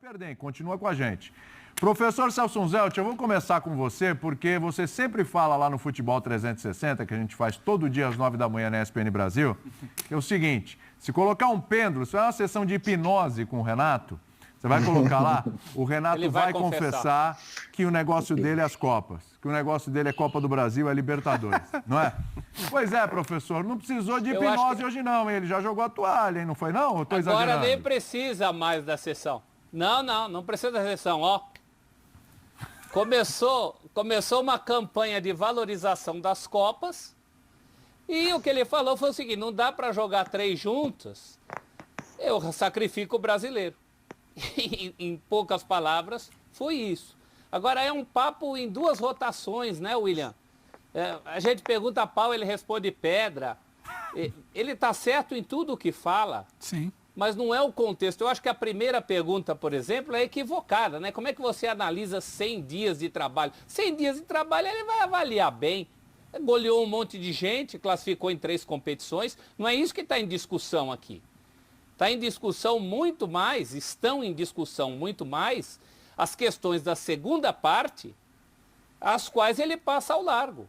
perder, hein? Continua com a gente. Professor Celso Zelt, eu vou começar com você, porque você sempre fala lá no Futebol 360, que a gente faz todo dia às 9 da manhã na ESPN Brasil, que é o seguinte, se colocar um pêndulo, se é uma sessão de hipnose com o Renato, você vai colocar lá, o Renato vai confessar que o negócio dele é as Copas, que o negócio dele é Copa do Brasil, é Libertadores, não é? Pois é, professor, não precisou de hipnose hoje não, hein? Ele já jogou a toalha, hein? Não foi não? Eu tô exagerando. Agora nem precisa mais da sessão. Não precisa da sessão, ó. Começou uma campanha de valorização das Copas e o que ele falou foi o seguinte, não dá para jogar 3 juntas, eu sacrifico o brasileiro. Em poucas palavras, foi isso. Agora é um papo em 2 rotações, né, William? A gente pergunta pau, ele responde pedra. Ele está certo em tudo o que fala. Sim. Mas não é o contexto. Eu acho que a primeira pergunta, por exemplo, é equivocada, né? Como é que você analisa 100 dias de trabalho? 100 dias de trabalho ele vai avaliar bem. Goleou um monte de gente, classificou em 3 competições. Não é isso que está em discussão aqui. Está em discussão muito mais, estão em discussão muito mais as questões da segunda parte, as quais ele passa ao largo.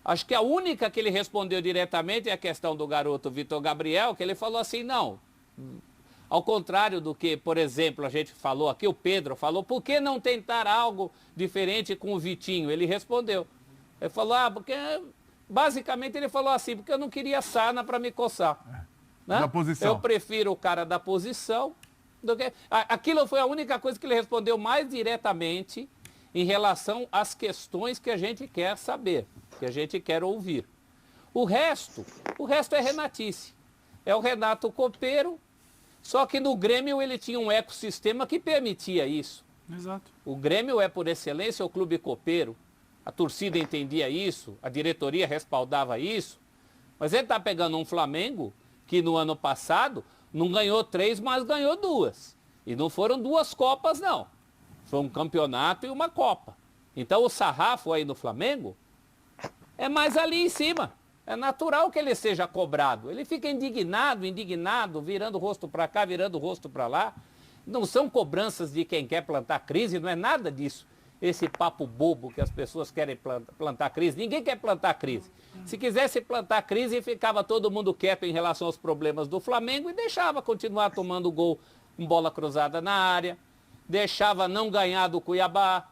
Acho que a única que ele respondeu diretamente é a questão do garoto Vitor Gabriel, que ele falou assim, não... Ao contrário do que, por exemplo, a gente falou aqui, o Pedro falou, por que não tentar algo diferente com o Vitinho? Ele respondeu. Ele falou, porque... Basicamente ele falou assim, porque eu não queria sarna para me coçar. Né? Da posição. Eu prefiro o cara da posição do que... Aquilo foi a única coisa que ele respondeu mais diretamente em relação às questões que a gente quer saber, que a gente quer ouvir. O resto é renatice. É o Renato copeiro. Só que no Grêmio ele tinha um ecossistema que permitia isso. Exato. O Grêmio é, por excelência, o clube copeiro. A torcida entendia isso, a diretoria respaldava isso. Mas ele está pegando um Flamengo que no ano passado não ganhou 3, mas ganhou 2. E não foram 2 Copas, não. Foi um campeonato e uma Copa. Então o sarrafo aí no Flamengo é mais ali em cima. É natural que ele seja cobrado. Ele fica indignado, virando o rosto para cá, virando o rosto para lá. Não são cobranças de quem quer plantar crise, não é nada disso. Esse papo bobo que as pessoas querem plantar crise. Ninguém quer plantar crise. Se quisesse plantar crise, ficava todo mundo quieto em relação aos problemas do Flamengo e deixava continuar tomando gol com bola cruzada na área, deixava não ganhar do Cuiabá,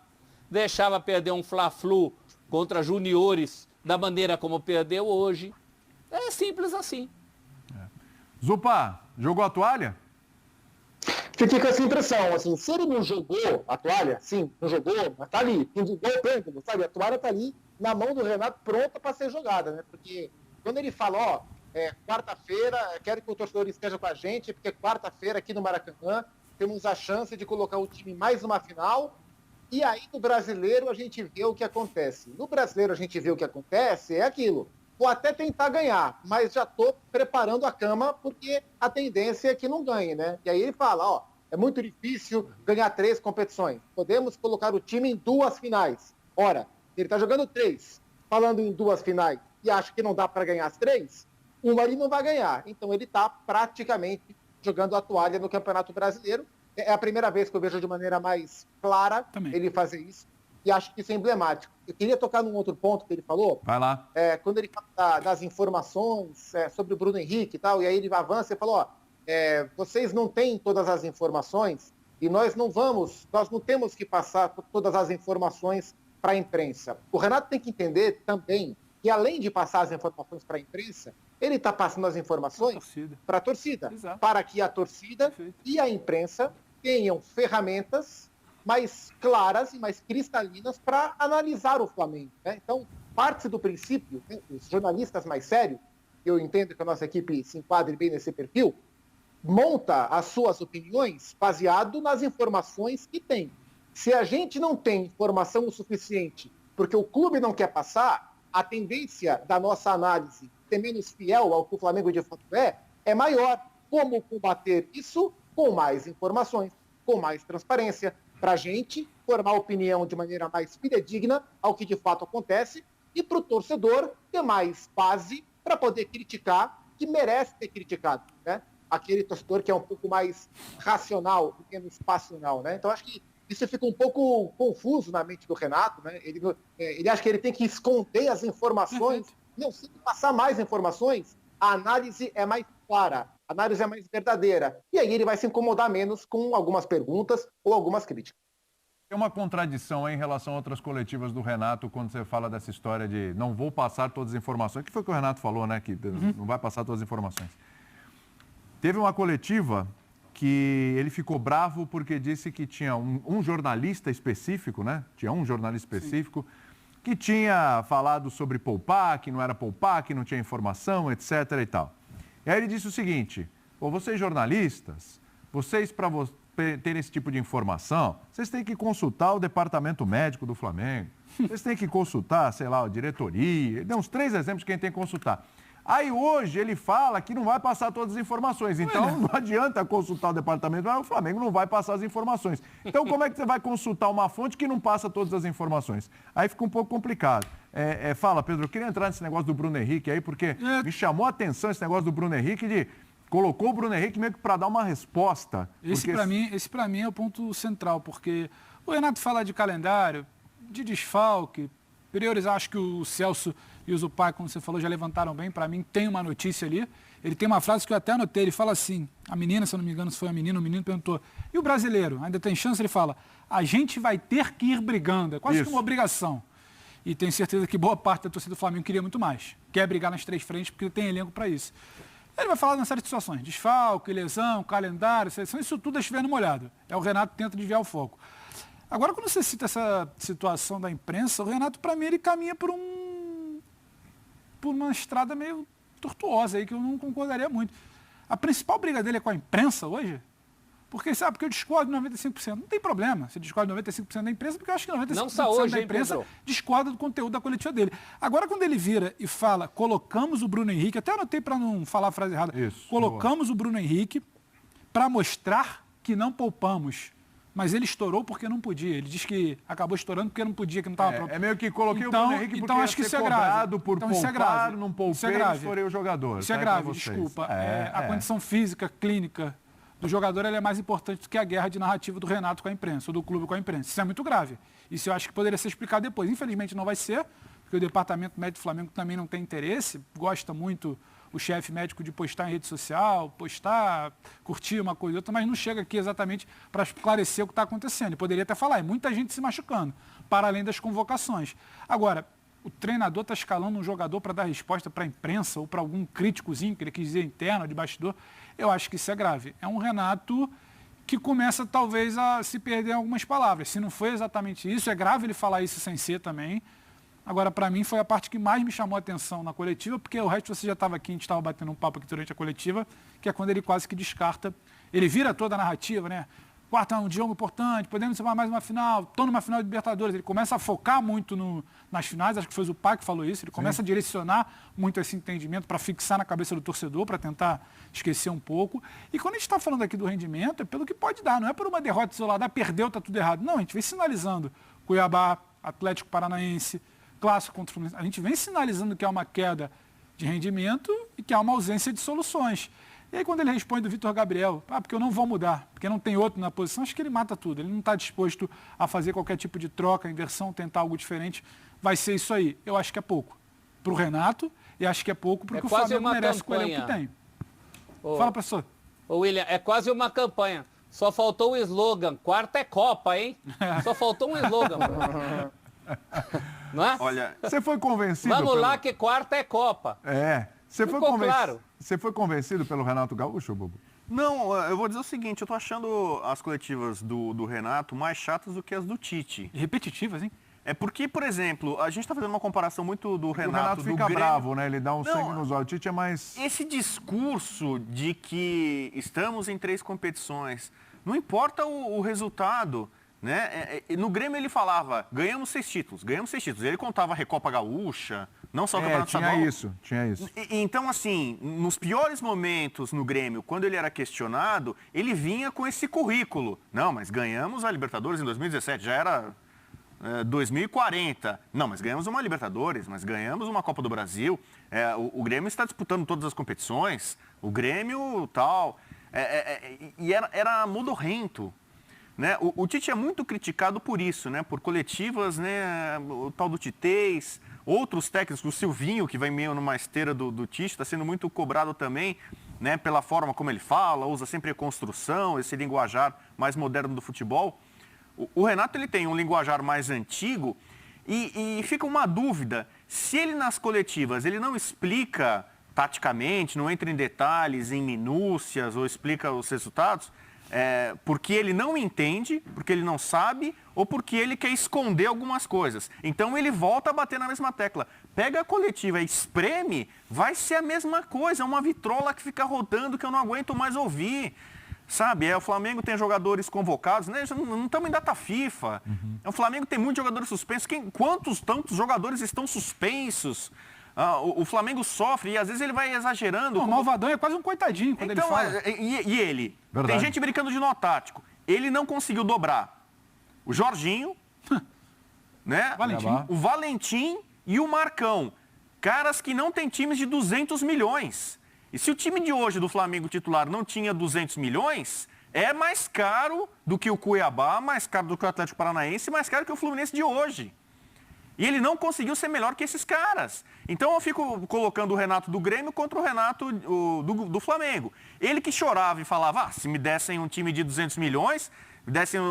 deixava perder um Fla-Flu contra juniores da maneira como perdeu hoje. É simples assim. Zupa, jogou a toalha? Fiquei com essa impressão, assim, se ele não jogou a toalha, sim, não jogou, mas tá ali, jogou o pêndulo, sabe? A toalha tá ali na mão do Renato, pronta para ser jogada, né? Porque quando ele fala, quarta-feira, quero que o torcedor esteja com a gente, porque quarta-feira aqui no Maracanã temos a chance de colocar o time mais numa final. E aí, no brasileiro, a gente vê o que acontece. No brasileiro, a gente vê o que acontece, é aquilo. Vou até tentar ganhar, mas já estou preparando a cama porque a tendência é que não ganhe, né? E aí ele fala, é muito difícil ganhar 3 competições. Podemos colocar o time em 2 finais. Ora, ele está jogando 3, falando em 2 finais, e acha que não dá para ganhar as 3, uma ele não vai ganhar. Então ele está praticamente jogando a toalha no Campeonato Brasileiro. É a primeira vez que eu vejo de maneira mais clara ele fazer isso. E acho que isso é emblemático. Eu queria tocar num outro ponto que ele falou. Vai lá. Quando ele fala das informações sobre o Bruno Henrique e tal, e aí ele avança e falou, vocês não têm todas as informações e nós não temos que passar todas as informações para a imprensa. O Renato tem que entender também que, além de passar as informações para a imprensa, ele está passando as informações para a torcida. Para que a torcida e a imprensa tenham ferramentas mais claras e mais cristalinas para analisar o Flamengo, né? Então, parte do princípio, né, os jornalistas mais sérios, eu entendo que a nossa equipe se enquadre bem nesse perfil, monta as suas opiniões baseado nas informações que tem. Se a gente não tem informação o suficiente porque o clube não quer passar, a tendência da nossa análise ser menos fiel ao que o Flamengo de fato é maior. Como combater isso? Com mais informações, com mais transparência, para a gente formar opinião de maneira mais fidedigna ao que de fato acontece e para o torcedor ter mais base para poder criticar, que merece ser criticado, né? aquele torcedor que é um pouco mais racional do que menos passional, né? Então, acho que isso fica um pouco confuso na mente do Renato, né? Ele acha que ele tem que esconder as informações. Não, se passar mais informações, a análise é mais clara, a análise é mais verdadeira. E aí ele vai se incomodar menos com algumas perguntas ou algumas críticas. Tem uma contradição aí em relação a outras coletivas do Renato quando você fala dessa história de não vou passar todas as informações. O que foi que o Renato falou, né? Que não vai passar todas as informações. Teve uma coletiva que ele ficou bravo porque disse que tinha um jornalista específico, né? Tinha um jornalista específico que tinha falado sobre poupar, que não era poupar, que não tinha informação, etc. e tal. E aí ele disse o seguinte: vocês jornalistas, vocês para terem esse tipo de informação, vocês têm que consultar o departamento médico do Flamengo, vocês têm que consultar, sei lá, a diretoria. Ele deu uns 3 exemplos de quem tem que consultar. Aí hoje ele fala que não vai passar todas as informações. Então não adianta consultar o departamento, o Flamengo não vai passar as informações. Então como é que você vai consultar uma fonte que não passa todas as informações? Aí fica um pouco complicado. Fala, Pedro, eu queria entrar nesse negócio do Bruno Henrique aí, porque me chamou a atenção esse negócio do Bruno Henrique de... Colocou o Bruno Henrique meio que para dar uma resposta. Esse para mim é o ponto central, porque o Renato fala de calendário, de desfalque, priorizar, acho que o Celso e o Zupac, como você falou, já levantaram bem. Para mim, tem uma notícia ali. Ele tem uma frase que eu até anotei. Ele fala assim, a menina, se eu não me engano, se foi a menina, o menino perguntou, e o brasileiro? Ainda tem chance? Ele fala, a gente vai ter que ir brigando. É quase que uma obrigação. E tenho certeza que boa parte da torcida do Flamengo queria muito mais. Quer brigar nas 3 frentes porque tem elenco para isso. Ele vai falar de uma série de situações, desfalque, lesão, calendário, seleção, isso tudo é chovendo molhado. O Renato tenta desviar o foco. Agora, quando você cita essa situação da imprensa, o Renato, para mim, ele caminha por uma estrada meio tortuosa aí, que eu não concordaria muito. A principal briga dele é com a imprensa hoje, porque eu discordo de 95%. Não tem problema se discorda de 95% da imprensa, porque eu acho que 95% da imprensa discorda do conteúdo da coletiva dele. Agora, quando ele vira e fala, colocamos o Bruno Henrique, até anotei para não falar a frase errada, colocamos o Bruno Henrique para mostrar que não poupamos. Mas ele estourou porque não podia. Ele diz que acabou estourando porque não podia, que não estava pronto. É meio que coloquei o Bruno Henrique porque acho que isso é grave. Por poupar, não poupei, estourei o jogador. Isso é grave, desculpa. A condição física, clínica do jogador é mais importante do que a guerra de narrativa do Renato com a imprensa, ou do clube com a imprensa. Isso é muito grave. Isso eu acho que poderia ser explicado depois. Infelizmente não vai ser, porque o departamento médico do Flamengo também não tem interesse, gosta muito o chefe médico de postar em rede social, curtir uma coisa ou outra, mas não chega aqui exatamente para esclarecer o que está acontecendo. Ele poderia até falar, é muita gente se machucando, para além das convocações. Agora, o treinador está escalando um jogador para dar resposta para a imprensa ou para algum críticozinho, que ele quis dizer interno, de bastidor. Eu acho que isso é grave. É um Renato que começa talvez a se perder em algumas palavras. Se não foi exatamente isso, é grave ele falar isso sem ser também. Agora, para mim, foi a parte que mais me chamou a atenção na coletiva, porque o resto você já estava aqui, a gente estava batendo um papo aqui durante a coletiva, que é quando ele quase que descarta. Ele vira toda a narrativa, né? Quarta é um jogo importante, podemos tomar mais uma final, estou numa final de Libertadores. Ele começa a focar muito nas finais, acho que foi o Zupac que falou isso, ele começa a direcionar muito esse entendimento para fixar na cabeça do torcedor, para tentar esquecer um pouco. E quando a gente está falando aqui do rendimento, é pelo que pode dar, não é por uma derrota isolada, perdeu, está tudo errado. Não, a gente vem sinalizando Cuiabá, Atlético Paranaense, Clássico contra o Fluminense. A gente vem sinalizando que há uma queda de rendimento e que há uma ausência de soluções. E aí quando ele responde do Vitor Gabriel, porque eu não vou mudar, porque não tem outro na posição, acho que ele mata tudo. Ele não está disposto a fazer qualquer tipo de troca, inversão, tentar algo diferente. Vai ser isso aí. Eu acho que é pouco para o Renato e acho que é pouco porque o Flamengo merece com o elenco que tem. Fala, professor. Ô, William, é quase uma campanha. Só faltou o slogan. Quarta é Copa, hein? Só faltou um slogan. Não é? Olha, você foi convencido... Vamos lá que quarta é Copa. Você foi convencido pelo Renato Gaúcho, Bobo? Não, eu vou dizer o seguinte, eu tô achando as coletivas do Renato mais chatas do que as do Tite. Repetitivas, hein? É porque, por exemplo, a gente tá fazendo uma comparação muito do Renato... O Renato fica Grêmio. bravo, né? Ele dá um sangue nos olhos. O Tite é mais... Esse discurso de que estamos em 3 competições, não importa o resultado... Né? No Grêmio ele falava, ganhamos 6 títulos. Ele contava a Recopa Gaúcha, não só o Campeonato Estadual. Tinha isso. Então, assim, nos piores momentos no Grêmio, quando ele era questionado, ele vinha com esse currículo. Não, mas ganhamos a Libertadores em 2017, já era 2040. Não, mas ganhamos uma Libertadores, mas ganhamos uma Copa do Brasil. O Grêmio está disputando todas as competições. O Grêmio tal. E era modorrento. Né? O Tite é muito criticado por isso, né? Por coletivas, né? O tal do Titez, outros técnicos, o Silvinho, que vai meio numa esteira do Tite, está sendo muito cobrado também, né? Pela forma como ele fala, usa sempre reconstrução, esse linguajar mais moderno do futebol. O Renato ele tem um linguajar mais antigo e fica uma dúvida, se ele nas coletivas ele não explica taticamente, não entra em detalhes, em minúcias ou explica os resultados, porque ele não entende, porque ele não sabe ou porque ele quer esconder algumas coisas. Então ele volta a bater na mesma tecla. Pega a coletiva, espreme, vai ser a mesma coisa, é uma vitrola que fica rodando que eu não aguento mais ouvir. Sabe, o Flamengo tem jogadores convocados, né? Não estamos em data FIFA. O Flamengo tem muitos jogadores suspensos. Quantos tantos jogadores estão suspensos? O Flamengo sofre e às vezes ele vai exagerando. O Malvadão é quase um coitadinho quando então, ele fala. E ele? Verdade. Tem gente brincando de nó tático. Ele não conseguiu dobrar o Jorginho, né? O Valentim e o Marcão. Caras que não têm times de 200 milhões. E se o time de hoje do Flamengo titular não tinha 200 milhões, é mais caro do que o Cuiabá, mais caro do que o Atlético Paranaense, mais caro que o Fluminense de hoje. E ele não conseguiu ser melhor que esses caras. Então eu fico colocando o Renato do Grêmio contra o Renato do Flamengo. Ele que chorava e falava, se me dessem um time de 200 milhões,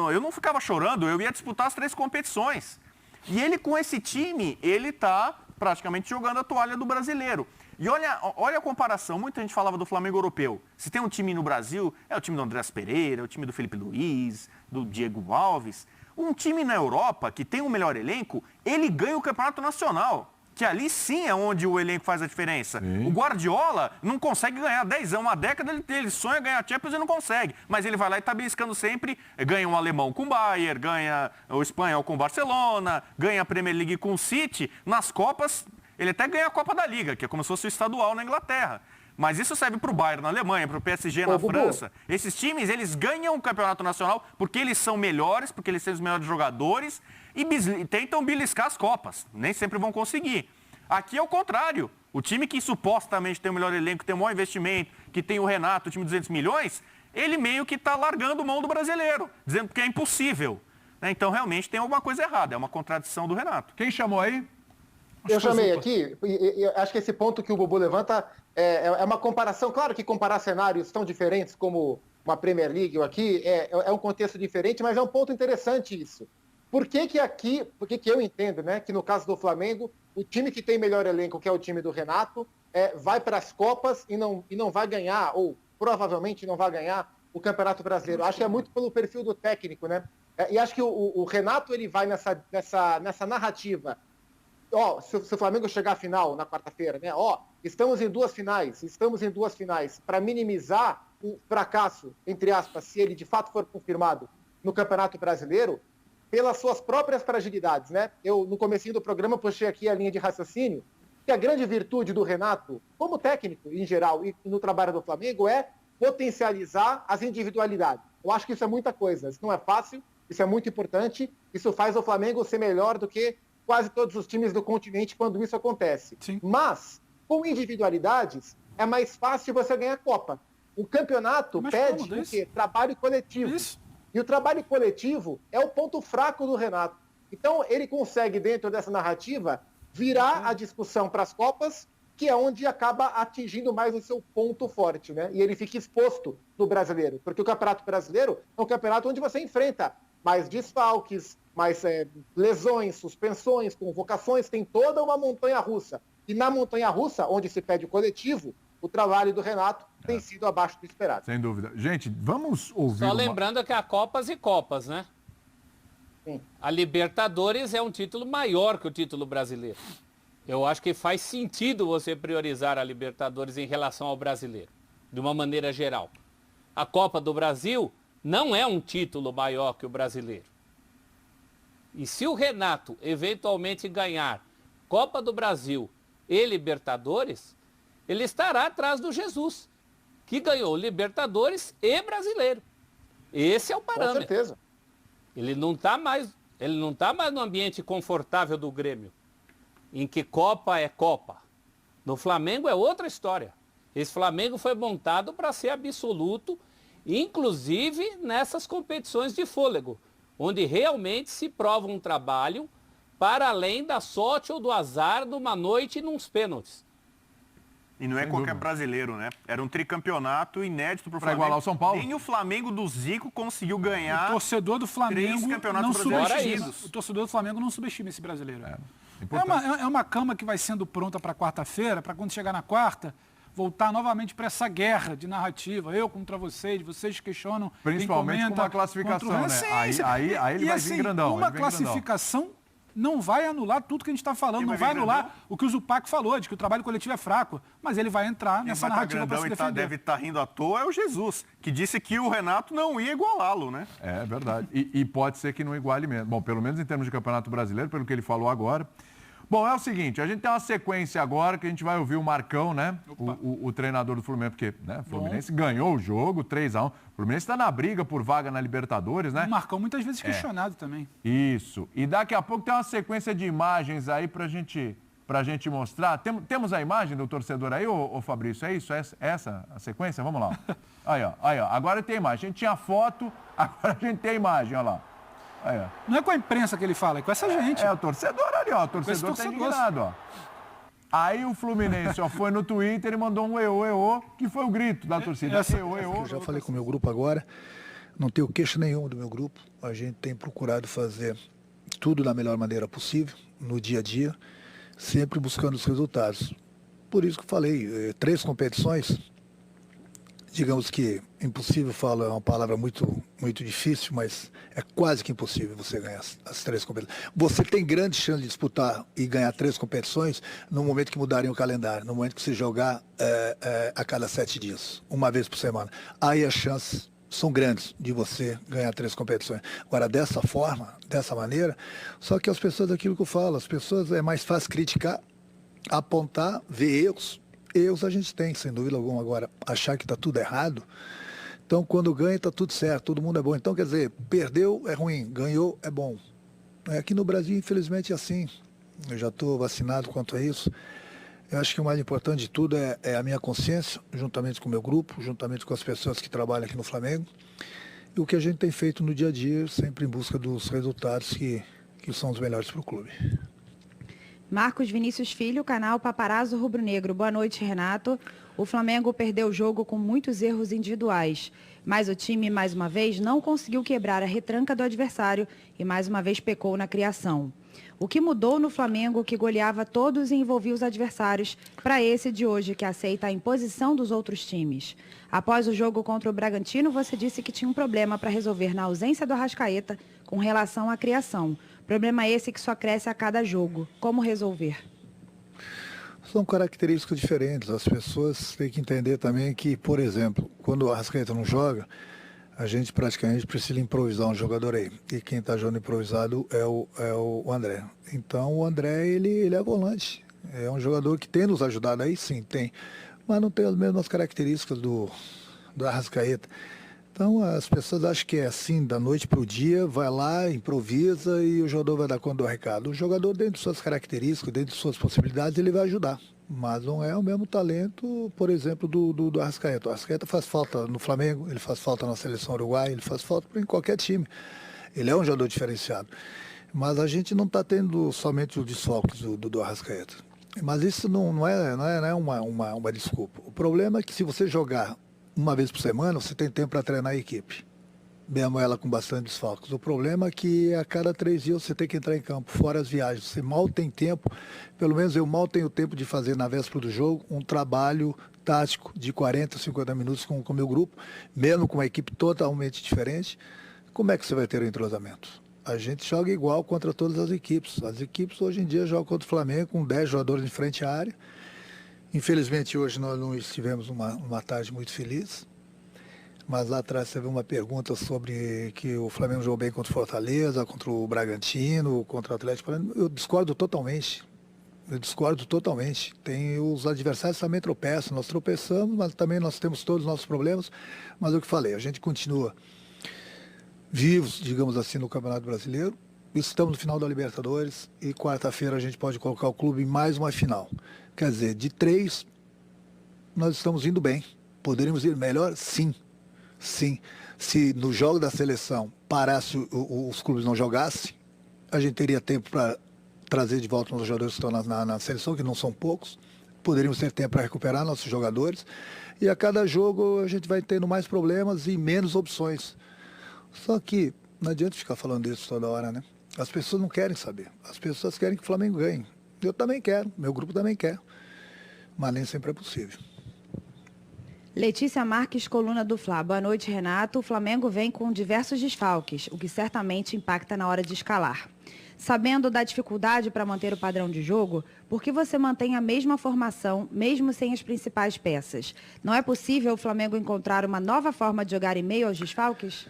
eu não ficava chorando, eu ia disputar as 3 competições. E ele com esse time, ele está praticamente jogando a toalha do brasileiro. E olha a comparação, muita gente falava do Flamengo europeu. Se tem um time no Brasil, é o time do Andrés Pereira, é o time do Felipe Luiz, do Diego Alves. Um time na Europa, que tem um melhor elenco, ele ganha o campeonato nacional. Que ali sim é onde o elenco faz a diferença. Sim. O Guardiola não consegue ganhar 10 anos, uma década ele sonha ganhar Champions e não consegue. Mas ele vai lá e está beliscando sempre, ganha um alemão com o Bayern, ganha o espanhol com o Barcelona, ganha a Premier League com o City. Nas Copas, ele até ganha a Copa da Liga, que é como se fosse o estadual na Inglaterra. Mas isso serve para o Bayern na Alemanha, para o PSG na França. Esses times, eles ganham o campeonato nacional porque eles são melhores, porque eles têm os melhores jogadores e tentam beliscar as Copas. Nem sempre vão conseguir. Aqui é o contrário. O time que supostamente tem o melhor elenco, tem o maior investimento, que tem o Renato, o time de 200 milhões, ele meio que está largando mão do brasileiro, dizendo que é impossível. Então, realmente, tem alguma coisa errada. É uma contradição do Renato. Quem chamou aí? Eu chamei aqui, e acho que esse ponto que o Bubu levanta é uma comparação, claro que comparar cenários tão diferentes como uma Premier League ou aqui é um contexto diferente, mas é um ponto interessante isso. Por que eu entendo, né, que no caso do Flamengo, o time que tem melhor elenco, que é o time do Renato, vai para as Copas e não vai ganhar, ou provavelmente não vai ganhar o Campeonato Brasileiro. Acho que é muito pelo perfil do técnico, né? E acho que o Renato ele vai nessa narrativa. Se o Flamengo chegar à final na quarta-feira, né? Estamos em duas finais, para minimizar o fracasso, entre aspas, se ele de fato for confirmado no Campeonato Brasileiro, pelas suas próprias fragilidades, né? Eu, no comecinho do programa, puxei aqui a linha de raciocínio, que a grande virtude do Renato, como técnico em geral e no trabalho do Flamengo, é potencializar as individualidades. Eu acho que isso é muita coisa, isso não é fácil, isso é muito importante, isso faz o Flamengo ser melhor do que quase todos os times do continente quando isso acontece. Sim. Mas, com individualidades, é mais fácil você ganhar a Copa. O campeonato pede o quê? Trabalho coletivo. Isso. E o trabalho coletivo é o ponto fraco do Renato. Então, ele consegue, dentro dessa narrativa, virar a discussão para as Copas, que é onde acaba atingindo mais o seu ponto forte, né? E ele fica exposto no brasileiro. Porque o Campeonato Brasileiro é um campeonato onde você enfrenta mais desfalques, mais lesões, suspensões, convocações, tem toda uma montanha-russa. E na montanha-russa, onde se pede o coletivo, o trabalho do Renato tem sido abaixo do esperado. Sem dúvida. Gente, vamos ouvir... Só lembrando que há Copas e Copas, né? Sim. A Libertadores é um título maior que o título brasileiro. Eu acho que faz sentido você priorizar a Libertadores em relação ao brasileiro, de uma maneira geral. A Copa do Brasil não é um título maior que o brasileiro. E se o Renato eventualmente ganhar Copa do Brasil e Libertadores, ele estará atrás do Jesus, que ganhou Libertadores e Brasileiro. Esse é o parâmetro. Com certeza. Ele não está mais Ele não está mais no ambiente confortável do Grêmio, em que Copa é Copa. No Flamengo é outra história. Esse Flamengo foi montado para ser absoluto, inclusive nessas competições de fôlego, onde realmente se prova um trabalho para além da sorte ou do azar numa noite e nos pênaltis. E não é qualquer brasileiro, né? Era um tricampeonato inédito para o Flamengo. igualar o São Paulo? Nem o Flamengo do Zico conseguiu ganhar O torcedor do Flamengo 3 campeonatos não subestima. brasileiros. O torcedor do Flamengo não subestima esse brasileiro. Importante. É uma cama que vai sendo pronta para quarta-feira, para quando chegar na quarta, voltar novamente para essa guerra de narrativa. Eu contra vocês questionam. Principalmente quem com comenta, uma classificação, contra o- né? Sim, Aí ele e vai assim, vir grandão. uma ele vem grandão. classificação não vai anular tudo que a gente está falando, Ele não vai vai vir anular grandão? o que o Zupac falou, de que o trabalho coletivo é fraco, mas ele vai entrar Quem nessa vai tá narrativa para grandão se e defender. deve estar rindo à toa é o Jesus, que disse que o Renato não ia igualá-lo, né? É verdade. E pode ser que não iguale mesmo. Bom, pelo menos em termos de Campeonato Brasileiro, pelo que ele falou agora. Bom, é o seguinte, a gente tem uma sequência agora que a gente vai ouvir o Marcão, né? O treinador do Fluminense, porque né, o Fluminense ganhou o jogo, 3-1. O Fluminense está na briga por vaga na Libertadores, né? O Marcão muitas vezes questionado também. Isso. E daqui a pouco tem uma sequência de imagens aí pra gente mostrar. Temos a imagem do torcedor aí, ô Fabrício? É isso? Essa a sequência? Vamos lá. Aí, ó. Agora tem a imagem. A gente tinha foto, agora a gente tem a imagem, olha lá. Aí, ó. Não é com a imprensa que ele fala, é com essa gente. É o torcedor ali, ó. O torcedor tá torcedor. indignado, ó. Aí o Fluminense, ó, foi no Twitter e mandou um eô, que foi o grito da torcida. Eô. Eu já falei com o meu grupo agora, não tenho queixa nenhuma do meu grupo. A gente tem procurado fazer tudo da melhor maneira possível, no dia a dia, sempre buscando os resultados. Por isso que eu falei, 3 competições, digamos que impossível é uma palavra muito, muito difícil, mas é quase que impossível você ganhar as 3 competições. Você tem grande chance de disputar e ganhar 3 competições no momento que mudarem o calendário, no momento que você jogar a cada 7 dias, uma vez por semana. Aí as chances são grandes de você ganhar 3 competições. Agora, dessa forma, dessa maneira, só que as pessoas, aquilo que eu falo, as pessoas é mais fácil criticar, apontar, ver erros. Erros a gente tem, sem dúvida alguma. Agora, achar que está tudo errado, então quando ganha está tudo certo, todo mundo é bom. Então, quer dizer, perdeu é ruim, ganhou é bom. Aqui no Brasil, infelizmente, é assim. Eu já estou vacinado quanto a isso. Eu acho que o mais importante de tudo é a minha consciência, juntamente com o meu grupo, juntamente com as pessoas que trabalham aqui no Flamengo. E o que a gente tem feito no dia a dia, sempre em busca dos resultados que são os melhores para o clube. Marcos Vinícius Filho, canal Paparazzo Rubro Negro. Boa noite, Renato. O Flamengo perdeu o jogo com muitos erros individuais, mas o time, mais uma vez, não conseguiu quebrar a retranca do adversário e, mais uma vez, pecou na criação. O que mudou no Flamengo, que goleava todos e envolvia os adversários, para esse de hoje, que aceita a imposição dos outros times? Após o jogo contra o Bragantino, você disse que tinha um problema para resolver na ausência do Arrascaeta com relação à criação. Problema esse que só cresce a cada jogo. Como resolver? São características diferentes. As pessoas têm que entender também que, por exemplo, quando o Arrascaeta não joga, a gente praticamente precisa improvisar um jogador aí. E quem está jogando improvisado é o André. Então o André, ele é volante. É um jogador que tem nos ajudado aí, sim, tem. Mas não tem as mesmas características do Arrascaeta. Então as pessoas acham que é assim, da noite para o dia, vai lá, improvisa e o jogador vai dar conta do recado. O jogador, dentro de suas características, dentro de suas possibilidades, ele vai ajudar. Mas não é o mesmo talento, por exemplo, do Arrascaeta. O Arrascaeta faz falta no Flamengo, ele faz falta na seleção uruguaia, ele faz falta em qualquer time. Ele é um jogador diferenciado. Mas a gente não está tendo somente os desfalques do Arrascaeta. Mas isso não é uma desculpa. O problema é que se você jogar uma vez por semana, você tem tempo para treinar a equipe. Mesmo ela com bastante desfalques. O problema é que a cada 3 dias você tem que entrar em campo, fora as viagens. Você mal tem tempo, pelo menos eu mal tenho tempo de fazer na véspera do jogo um trabalho tático de 40, 50 minutos com o meu grupo, mesmo com uma equipe totalmente diferente. Como é que você vai ter o entrosamento? A gente joga igual contra todas as equipes. As equipes hoje em dia jogam contra o Flamengo com 10 jogadores em frente à área. Infelizmente hoje nós não estivemos uma tarde muito feliz. Mas lá atrás você viu uma pergunta sobre que o Flamengo jogou bem contra o Fortaleza, contra o Bragantino, contra o Atlético. Eu discordo totalmente. Tem os adversários também tropeçam. Nós tropeçamos, mas também nós temos todos os nossos problemas. Mas é o que falei, a gente continua vivos, digamos assim, no Campeonato Brasileiro. estamos no final da Libertadores e quarta-feira a gente pode colocar o clube em mais uma final. Quer dizer, de 3, nós estamos indo bem. Poderíamos ir melhor? Sim. Sim. Se no jogo da seleção parasse, os clubes não jogassem, a gente teria tempo para trazer de volta os jogadores que estão na seleção, que não são poucos. Poderíamos ter tempo para recuperar nossos jogadores. E a cada jogo a gente vai tendo mais problemas e menos opções. Só que não adianta ficar falando isso toda hora, né? As pessoas não querem saber. As pessoas querem que o Flamengo ganhe. Eu também quero, meu grupo também quer. Mas nem sempre é possível. Letícia Marques, coluna do Fla. Boa noite, Renato. O Flamengo vem com diversos desfalques, o que certamente impacta na hora de escalar. Sabendo da dificuldade para manter o padrão de jogo, por que você mantém a mesma formação, mesmo sem as principais peças? Não é possível o Flamengo encontrar uma nova forma de jogar em meio aos desfalques?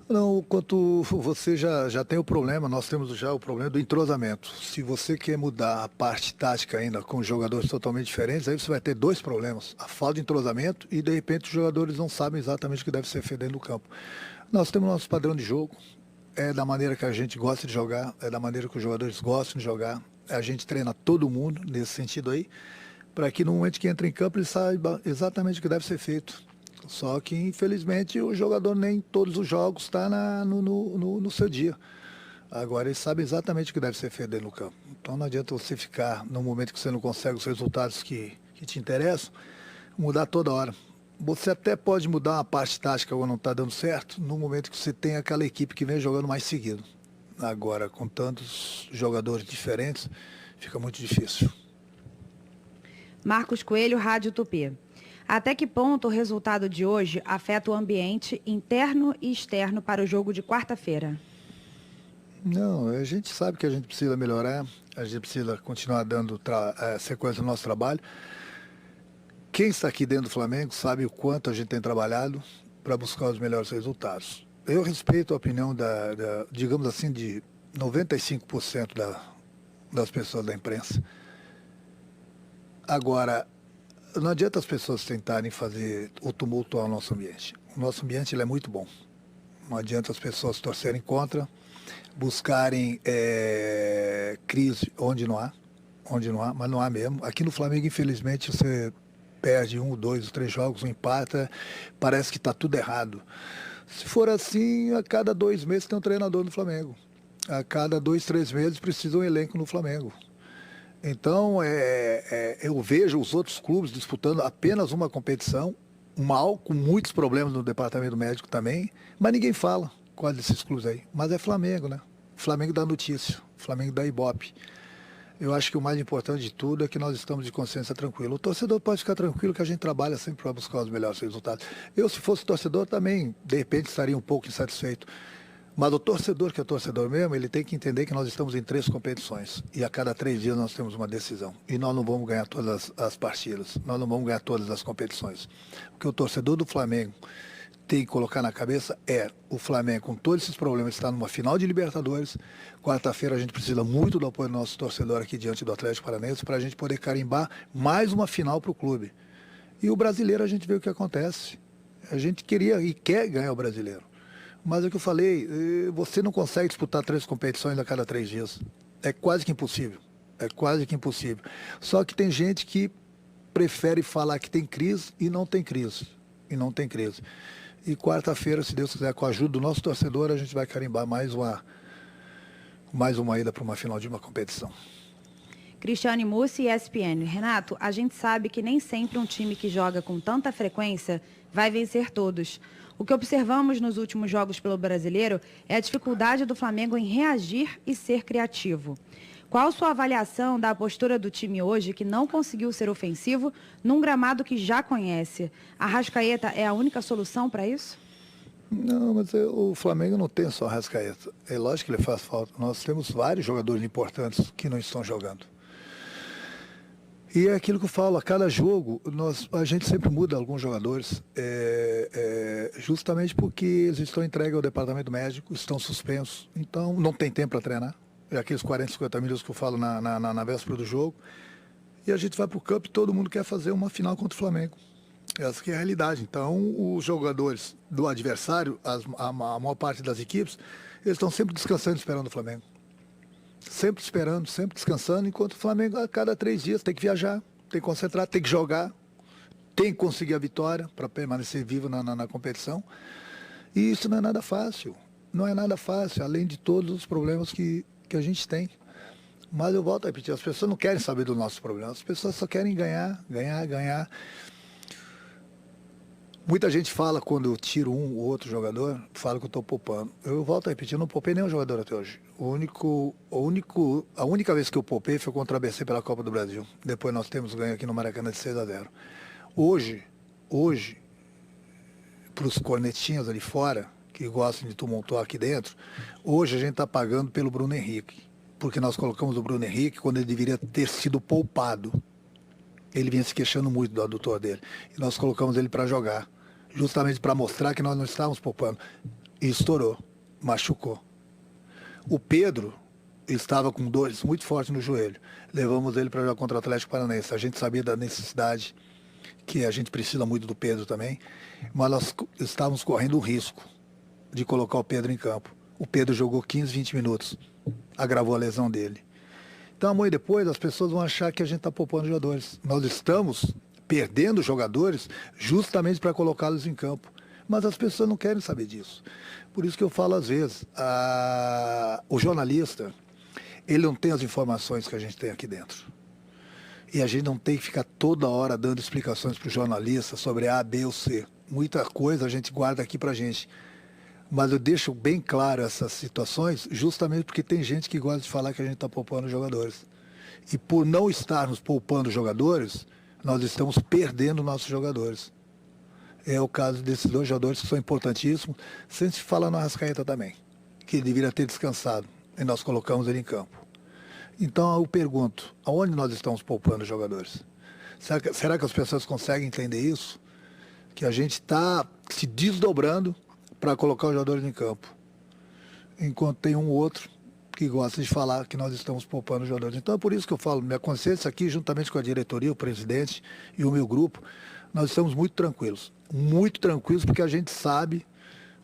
Não, quanto você já tem o problema, nós temos já o problema do entrosamento. Se você quer mudar a parte tática ainda com jogadores totalmente diferentes, aí você vai ter 2 problemas. A falta de entrosamento e, de repente, os jogadores não sabem exatamente o que deve ser feito dentro do campo. Nós temos nosso padrão de jogo, é da maneira que a gente gosta de jogar, é da maneira que os jogadores gostam de jogar. A gente treina todo mundo nesse sentido aí, para que no momento que entra em campo ele saiba exatamente o que deve ser feito. Só que, infelizmente, o jogador nem em todos os jogos está no seu dia. Agora, ele sabe exatamente o que deve ser feito dentro do campo. Então, não adianta você ficar, no momento que você não consegue os resultados que te interessam, mudar toda hora. Você até pode mudar uma parte tática quando não está dando certo, no momento que você tem aquela equipe que vem jogando mais seguido. Agora, com tantos jogadores diferentes, fica muito difícil. Marcos Coelho, Rádio Tupi. Até que ponto o resultado de hoje afeta o ambiente interno e externo para o jogo de quarta-feira? Não, a gente sabe que a gente precisa melhorar, a gente precisa continuar dando sequência no nosso trabalho. Quem está aqui dentro do Flamengo sabe o quanto a gente tem trabalhado para buscar os melhores resultados. Eu respeito a opinião digamos assim, de 95% das pessoas da imprensa. Agora, não adianta as pessoas tentarem fazer o tumulto ao nosso ambiente. O nosso ambiente ele é muito bom. Não adianta as pessoas torcerem contra, buscarem crise onde não há, mas não há mesmo. Aqui no Flamengo, infelizmente, você perde 1, 2, 3 jogos, não empata, parece que está tudo errado. Se for assim, a cada 2 meses tem um treinador no Flamengo. A cada 2, 3 meses precisa um elenco no Flamengo. Então, eu vejo os outros clubes disputando apenas uma competição, mal, com muitos problemas no departamento médico também, mas ninguém fala qual desses clubes aí. Mas é Flamengo, né? Flamengo dá notícia, Flamengo dá Ibope. Eu acho que o mais importante de tudo é que nós estamos de consciência tranquila. O torcedor pode ficar tranquilo que a gente trabalha sempre para buscar os melhores resultados. Eu, se fosse torcedor, também, de repente, estaria um pouco insatisfeito. Mas o torcedor, que é torcedor mesmo, ele tem que entender que nós estamos em 3 competições. E a cada 3 dias nós temos uma decisão. E nós não vamos ganhar todas as partidas. Nós não vamos ganhar todas as competições. O que o torcedor do Flamengo tem que colocar na cabeça o Flamengo, com todos esses problemas, está numa final de Libertadores. Quarta-feira a gente precisa muito do apoio do nosso torcedor aqui diante do Atlético Paranaense para a gente poder carimbar mais uma final para o clube. E o brasileiro a gente vê o que acontece. A gente queria e quer ganhar o brasileiro. Mas é o que eu falei, você não consegue disputar 3 competições a cada 3 dias. É quase que impossível. É quase que impossível. Só que tem gente que prefere falar que tem crise e não tem crise. E quarta-feira, se Deus quiser, com a ajuda do nosso torcedor, a gente vai carimbar mais uma ida para uma final de uma competição. Cristiane Mussi, ESPN. Renato, a gente sabe que nem sempre um time que joga com tanta frequência vai vencer todos. O que observamos nos últimos jogos pelo Brasileiro é a dificuldade do Flamengo em reagir e ser criativo. Qual sua avaliação da postura do time hoje que não conseguiu ser ofensivo num gramado que já conhece? A Arrascaeta é a única solução para isso? Não, mas o Flamengo não tem só a Arrascaeta. É lógico que ele faz falta. Nós temos vários jogadores importantes que não estão jogando. E é aquilo que eu falo, a cada jogo a gente sempre muda alguns jogadores, justamente porque eles estão entregues ao departamento médico, estão suspensos, então não tem tempo para treinar. É aqueles 40, 50 minutos que eu falo na véspera do jogo. E a gente vai para o campo e todo mundo quer fazer uma final contra o Flamengo. Essa que é a realidade. Então, os jogadores do adversário, a maior parte das equipes, Eles estão sempre descansando, esperando o Flamengo. Sempre esperando, sempre descansando, enquanto o Flamengo a cada 3 dias tem que viajar, tem que concentrar, tem que jogar, tem que conseguir a vitória para permanecer vivo na competição. E isso não é nada fácil. Não é nada fácil, além de todos os problemas que a gente tem. Mas eu volto a repetir, as pessoas não querem saber dos nossos problemas, as pessoas só querem ganhar, ganhar, ganhar. Muita gente fala, quando eu tiro um ou outro jogador, fala que eu estou poupando. Eu volto a repetir, eu não poupei nenhum jogador até hoje. A única vez que eu poupei foi contra a ABC pela Copa do Brasil. Depois nós temos ganho aqui no Maracanã de 6-0. Hoje, para os cornetinhos ali fora, que gostam de tumultuar aqui dentro, hoje a gente está pagando pelo Bruno Henrique. Porque nós colocamos o Bruno Henrique quando ele deveria ter sido poupado. Ele vinha se queixando muito do adutor dele. E nós colocamos ele para jogar, justamente para mostrar que nós não estávamos poupando. E estourou, machucou. O Pedro estava com dores muito fortes no joelho. Levamos ele para jogar contra o Atlético Paranaense. A gente sabia da necessidade, que a gente precisa muito do Pedro também, mas nós estávamos correndo o risco de colocar o Pedro em campo. O Pedro jogou 15, 20 minutos, agravou a lesão dele. Então, amanhã depois, as pessoas vão achar que a gente está poupando jogadores. Nós estamos perdendo jogadores justamente para colocá-los em campo. Mas as pessoas não querem saber disso. Por isso que eu falo às vezes, o jornalista, ele não tem as informações que a gente tem aqui dentro. E a gente não tem que ficar toda hora dando explicações para o jornalista sobre A, B ou C. Muita coisa a gente guarda aqui para a gente. Mas eu deixo bem claro essas situações justamente porque tem gente que gosta de falar que a gente está poupando jogadores. E por não estarmos poupando jogadores, nós estamos perdendo nossos jogadores. É o caso desses 2 jogadores que são importantíssimos, sem se falar no Arrascaeta também, que deveria ter descansado, e nós colocamos ele em campo. Então eu pergunto, aonde nós estamos poupando jogadores? Será que as pessoas conseguem entender isso? Que a gente está se desdobrando para colocar os jogadores em campo. Enquanto tem um outro que gosta de falar que nós estamos poupando os jogadores. Então é por isso que eu falo, minha consciência aqui, juntamente com a diretoria, o presidente e o meu grupo, nós estamos muito tranquilos, porque a gente sabe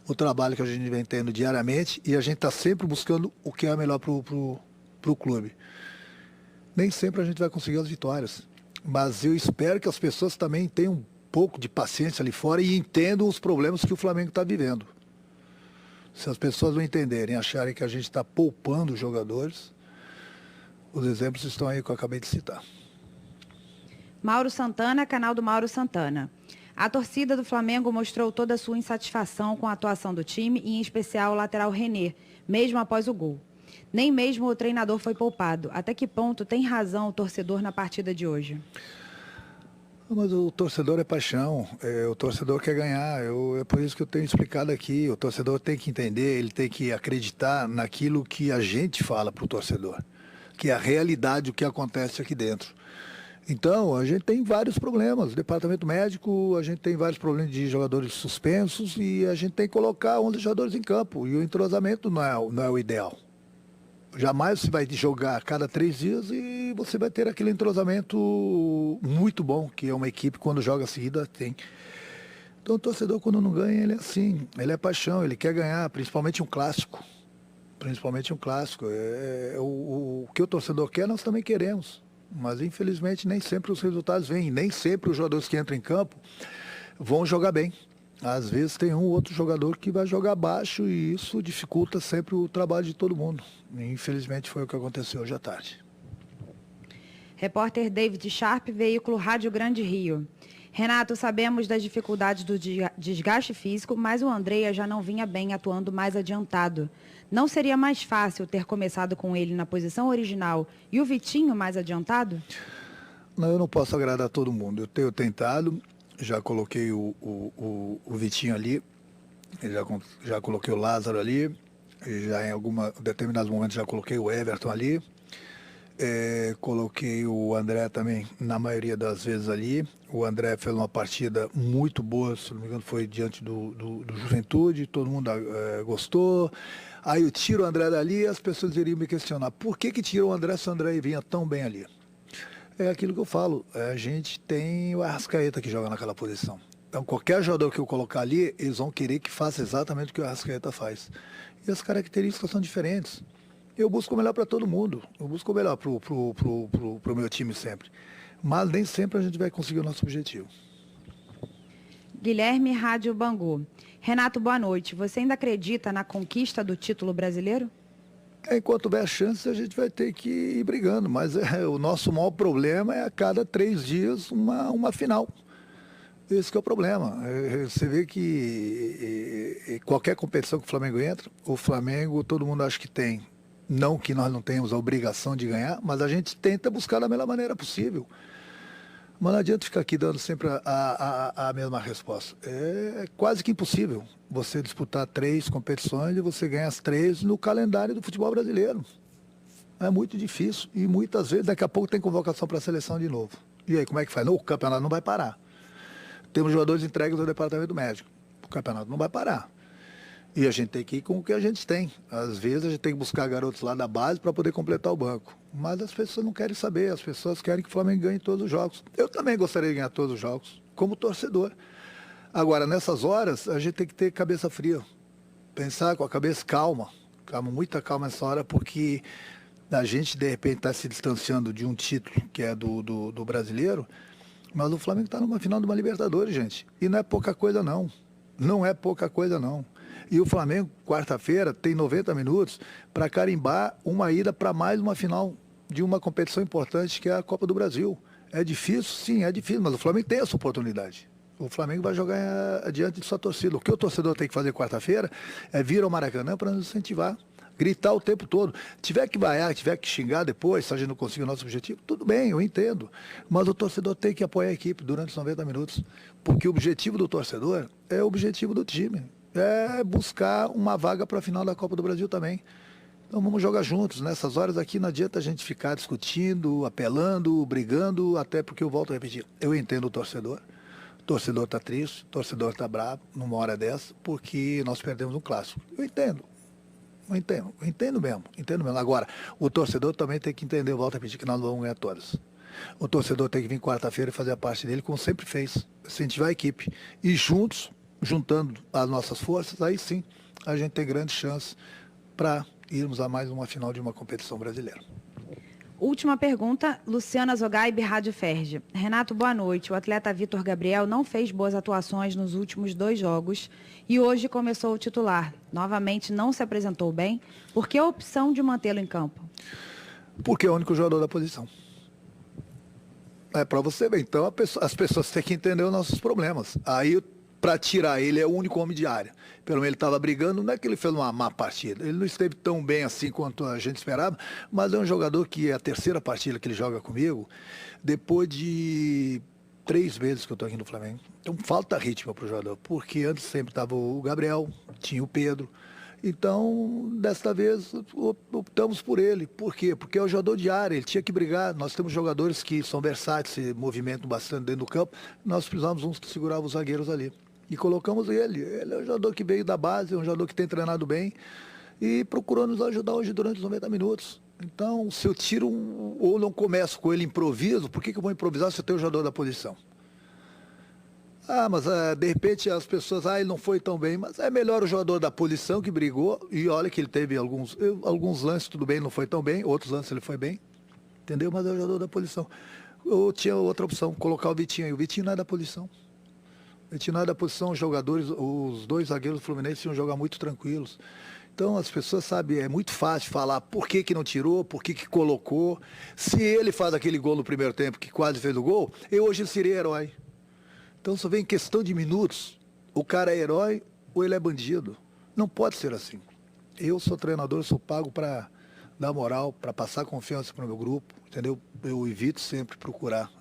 o trabalho que a gente vem tendo diariamente e a gente está sempre buscando o que é melhor para o clube. Nem sempre a gente vai conseguir as vitórias, mas eu espero que as pessoas também tenham um pouco de paciência ali fora e entendam os problemas que o Flamengo está vivendo. Se as pessoas não entenderem, acharem que a gente está poupando os jogadores, os exemplos estão aí que eu acabei de citar. Mauro Santana, canal do Mauro Santana. A torcida do Flamengo mostrou toda a sua insatisfação com a atuação do time, e em especial o lateral René, mesmo após o gol. Nem mesmo o treinador foi poupado. Até que ponto tem razão o torcedor na partida de hoje? Mas o torcedor é paixão, o torcedor quer ganhar, é por isso que eu tenho explicado aqui, o torcedor tem que entender, ele tem que acreditar naquilo que a gente fala para o torcedor, que é a realidade, o que acontece aqui dentro. Então, a gente tem vários problemas, departamento médico, a gente tem vários problemas de jogadores suspensos e a gente tem que colocar 11 jogadores em campo, e o entrosamento não é o ideal. Jamais você vai jogar a cada 3 dias e você vai ter aquele entrosamento muito bom, que é uma equipe quando joga a seguida tem. Então o torcedor quando não ganha, ele é assim, ele é paixão, ele quer ganhar, principalmente um clássico. Principalmente um clássico. O que o torcedor quer, nós também queremos. Mas infelizmente nem sempre os resultados vêm, nem sempre os jogadores que entram em campo vão jogar bem. Às vezes tem um ou outro jogador que vai jogar baixo e isso dificulta sempre o trabalho de todo mundo. E, infelizmente foi o que aconteceu hoje à tarde. Repórter David Sharp, veículo Rádio Grande Rio. Renato, sabemos das dificuldades do desgaste físico, mas o Andrea já não vinha bem, atuando mais adiantado. Não seria mais fácil ter começado com ele na posição original e o Vitinho mais adiantado? Não, eu não posso agradar todo mundo. Eu tenho tentado. Já coloquei o Vitinho ali, já coloquei o Lázaro ali, já em determinados momentos já coloquei o Everton ali, coloquei o André também, na maioria das vezes ali. O André fez uma partida muito boa, se não me engano foi diante do Juventude, todo mundo gostou. Aí eu tiro o André dali e as pessoas iriam me questionar, por que tirou o André se o André vinha tão bem ali? É aquilo que eu falo, a gente tem o Arrascaeta que joga naquela posição. Então, qualquer jogador que eu colocar ali, eles vão querer que faça exatamente o que o Arrascaeta faz. E as características são diferentes. Eu busco o melhor para todo mundo. Eu busco o melhor pro meu time sempre. Mas nem sempre a gente vai conseguir o nosso objetivo. Guilherme Rádio Bangu. Renato, boa noite. Você ainda acredita na conquista do título brasileiro? Enquanto houver chance, a gente vai ter que ir brigando. Mas o nosso maior problema é a cada 3 dias uma final. Esse que é o problema. Você vê que qualquer competição que o Flamengo entra, o Flamengo todo mundo acha que tem. Não que nós não tenhamos a obrigação de ganhar, mas a gente tenta buscar da melhor maneira possível. Mas não adianta ficar aqui dando sempre a mesma resposta. É quase que impossível você disputar 3 competições e você ganhar as 3 no calendário do futebol brasileiro. É muito difícil e muitas vezes daqui a pouco tem convocação para a seleção de novo. E aí como é que faz? Não, o campeonato não vai parar. Temos jogadores entregues ao departamento médico. O campeonato não vai parar. E a gente tem que ir com o que a gente tem. Às vezes a gente tem que buscar garotos lá da base para poder completar o banco. Mas as pessoas não querem saber, as pessoas querem que o Flamengo ganhe todos os jogos. Eu também gostaria de ganhar todos os jogos, como torcedor. Agora, nessas horas, a gente tem que ter cabeça fria. Pensar com a cabeça calma. Muita calma nessa hora, porque a gente, de repente, está se distanciando de um título que é do brasileiro, mas o Flamengo está numa final de uma Libertadores, gente. E não é pouca coisa, não. Não é pouca coisa, não. E o Flamengo, quarta-feira, tem 90 minutos para carimbar uma ida para mais uma final de uma competição importante que é a Copa do Brasil. É difícil? Sim, é difícil, mas o Flamengo tem essa oportunidade. O Flamengo vai jogar adiante de sua torcida. O que o torcedor tem que fazer quarta-feira é vir ao Maracanã para nos incentivar, gritar o tempo todo. Tiver que vaiar, tiver que xingar depois, se a gente não conseguir o nosso objetivo, tudo bem, eu entendo. Mas o torcedor tem que apoiar a equipe durante os 90 minutos, porque o objetivo do torcedor é o objetivo do time. É buscar uma vaga para a final da Copa do Brasil também. Então vamos jogar juntos. Nessas horas aqui não adianta a gente ficar discutindo, apelando, brigando, até porque eu volto a repetir, eu entendo o torcedor. O torcedor está triste, o torcedor está bravo numa hora dessa, porque nós perdemos um clássico. Eu entendo mesmo. Agora, o torcedor também tem que entender, eu volto a repetir, que nós não vamos ganhar todas. O torcedor tem que vir quarta-feira e fazer a parte dele, como sempre fez, incentivar a equipe. E juntos, juntando as nossas forças, aí sim a gente tem grande chance para irmos a mais uma final de uma competição brasileira. Última pergunta, Luciana Zogaib, Rádio Ferge. Renato, boa noite. O atleta Vitor Gabriel não fez boas atuações nos últimos 2 jogos e hoje começou o titular. Novamente não se apresentou bem. Por que a opção de mantê-lo em campo? Porque é o único jogador da posição. É para você ver. Então as pessoas têm que entender os nossos problemas. Aí, para tirar ele, é o único homem de área. Pelo menos ele estava brigando, não é que ele fez uma má partida. Ele não esteve tão bem assim quanto a gente esperava, mas é um jogador que é a 3ª partida que ele joga comigo, depois de 3 meses que eu estou aqui no Flamengo. Então falta ritmo para o jogador, porque antes sempre estava o Gabriel, tinha o Pedro. Então, desta vez, optamos por ele. Por quê? Porque é o jogador de área, ele tinha que brigar. Nós temos jogadores que são versáteis, se movimentam bastante dentro do campo. Nós precisamos uns que seguravam os zagueiros ali. E colocamos ele. Ele é um jogador que veio da base, é um jogador que tem treinado bem e procurou nos ajudar hoje durante os 90 minutos. Então, se eu tiro ou não começo com ele improviso, por que eu vou improvisar se eu tenho o jogador da posição? Mas de repente as pessoas, ele não foi tão bem, mas é melhor o jogador da posição que brigou, e olha que ele teve alguns lances, tudo bem, não foi tão bem, outros lances ele foi bem, entendeu? Mas é o jogador da posição. Eu tinha outra opção, colocar o Vitinho aí, o Vitinho não é da posição. O Vitinho não é da posição, os jogadores, os 2 zagueiros do Fluminense iam jogar muito tranquilos. Então as pessoas sabem, é muito fácil falar por que não tirou, por que colocou. Se ele faz aquele gol no primeiro tempo, que quase fez o gol, eu hoje seria herói. Então só vem em questão de minutos, o cara é herói ou ele é bandido. Não pode ser assim. Eu sou treinador, sou pago para dar moral, para passar confiança para o meu grupo, entendeu? Eu evito sempre procurar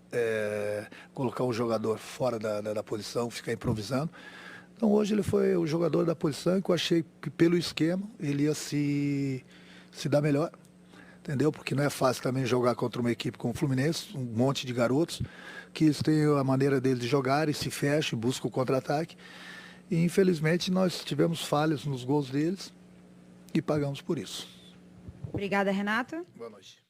colocar um jogador fora da posição, ficar improvisando. Então hoje ele foi o jogador da posição que eu achei que pelo esquema ele ia se dar melhor, entendeu? Porque não é fácil também jogar contra uma equipe como o Fluminense, um monte de garotos, que eles têm a maneira deles de jogar e se fecham, buscam o contra-ataque. E infelizmente nós tivemos falhas nos gols deles e pagamos por isso. Obrigada, Renata. Boa noite.